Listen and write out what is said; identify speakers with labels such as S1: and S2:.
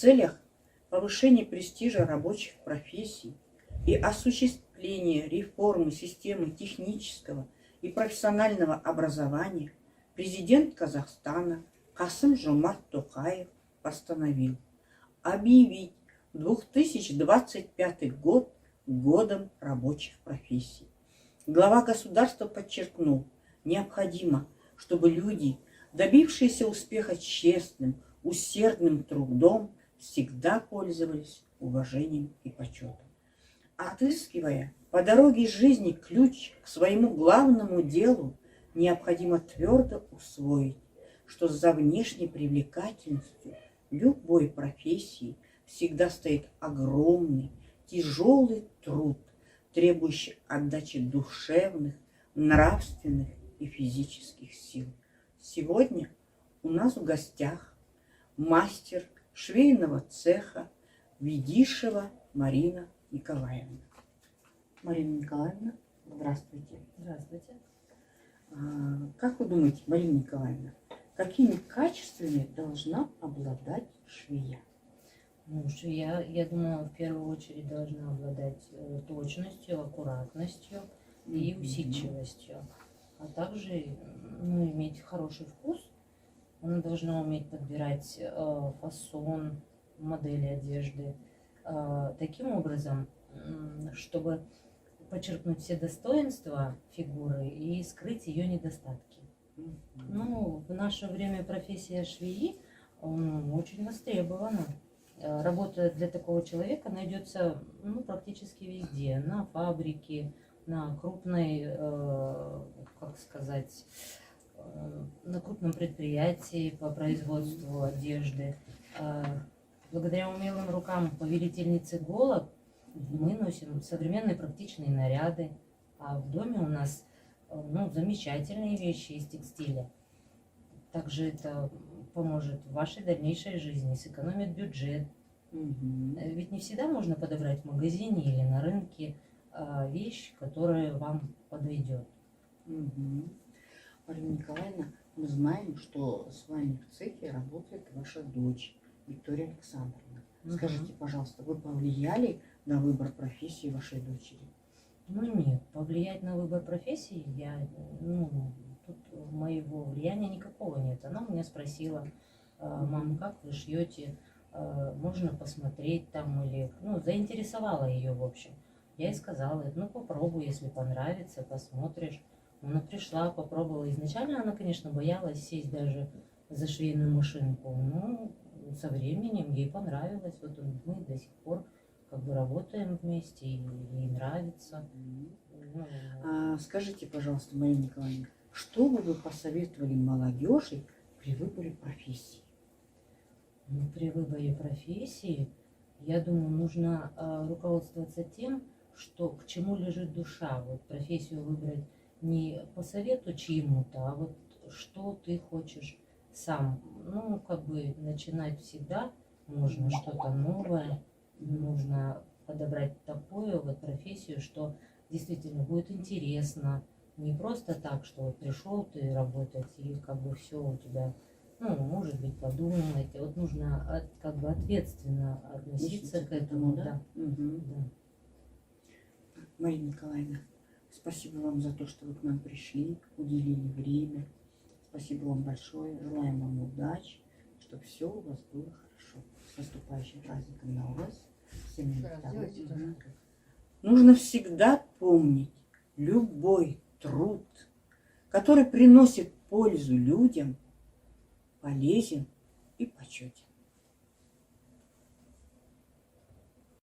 S1: целях повышения престижа рабочих профессий и осуществления реформы системы технического и профессионального образования президент Казахстана Касым-Жомарт Токаев постановил объявить 2025 год годом рабочих профессий. Глава государства подчеркнул, необходимо, чтобы люди, добившиеся успеха честным, усердным трудом, всегда пользовались уважением и почетом. Отыскивая по дороге жизни ключ к своему главному делу, необходимо твердо усвоить, что за внешней привлекательностью любой профессии всегда стоит огромный, тяжелый труд, требующий отдачи душевных, нравственных и физических сил. Сегодня у нас в гостях мастер швейного цеха Ведишева Марина Николаевна. Марина Николаевна, здравствуйте.
S2: Здравствуйте.
S1: Как вы думаете, Марина Николаевна, какими качествами должна обладать швея?
S2: Ну, швея, я думаю, в первую очередь должна обладать точностью, аккуратностью и усидчивостью, а также иметь хороший вкус. Она должна уметь подбирать фасон, модели одежды таким образом, чтобы подчеркнуть все достоинства фигуры и скрыть ее недостатки. Ну, в наше время профессия швеи очень востребована. Работа для такого человека найдется практически везде. На фабрике, на крупной, как сказать, на крупном предприятии по производству одежды. Благодаря умелым рукам повелительницы Голод мы носим современные практичные наряды, а в доме у нас замечательные вещи из текстиля. Также это поможет в вашей дальнейшей жизни, сэкономит бюджет. Ведь не всегда можно подобрать в магазине или на рынке вещь, которая вам подойдет.
S1: Марина Николаевна, мы знаем, что с вами в цехе работает ваша дочь Виктория Александровна. Скажите, пожалуйста, вы повлияли на выбор профессии вашей дочери?
S2: Нет, повлиять на выбор профессии тут моего влияния никакого нет. Она у меня спросила: мам, как вы шьете, можно посмотреть там, или, заинтересовала ее, в общем. Я ей сказала: попробуй, если понравится, посмотришь. Она пришла, попробовала. Изначально она, конечно, боялась сесть даже за швейную машинку, но со временем ей понравилось. Вот мы до сих пор работаем вместе, и ей нравится.
S1: Скажите, пожалуйста, Марина Николаевна, что бы вы посоветовали молодежи при выборе профессии?
S2: При выборе профессии, я думаю, нужно руководствоваться тем, что к чему лежит душа. Вот профессию выбрать не по совету чьему-то, а вот что ты хочешь сам. Начинать всегда можно что-то новое. Нужно подобрать такую профессию, что действительно будет интересно. Не просто так, что вот пришел ты работать и все у тебя, может быть, подумать. Вот нужно ответственно относиться к этому. Да.
S1: Марина Николаевна, спасибо вам за то, что вы к нам пришли, уделили время. Спасибо вам большое. Желаем вам удачи, чтобы все у вас было хорошо. С наступающим праздником на вас. Всем здоровья. Нужно всегда помнить, любой труд, который приносит пользу людям, полезен и почетен.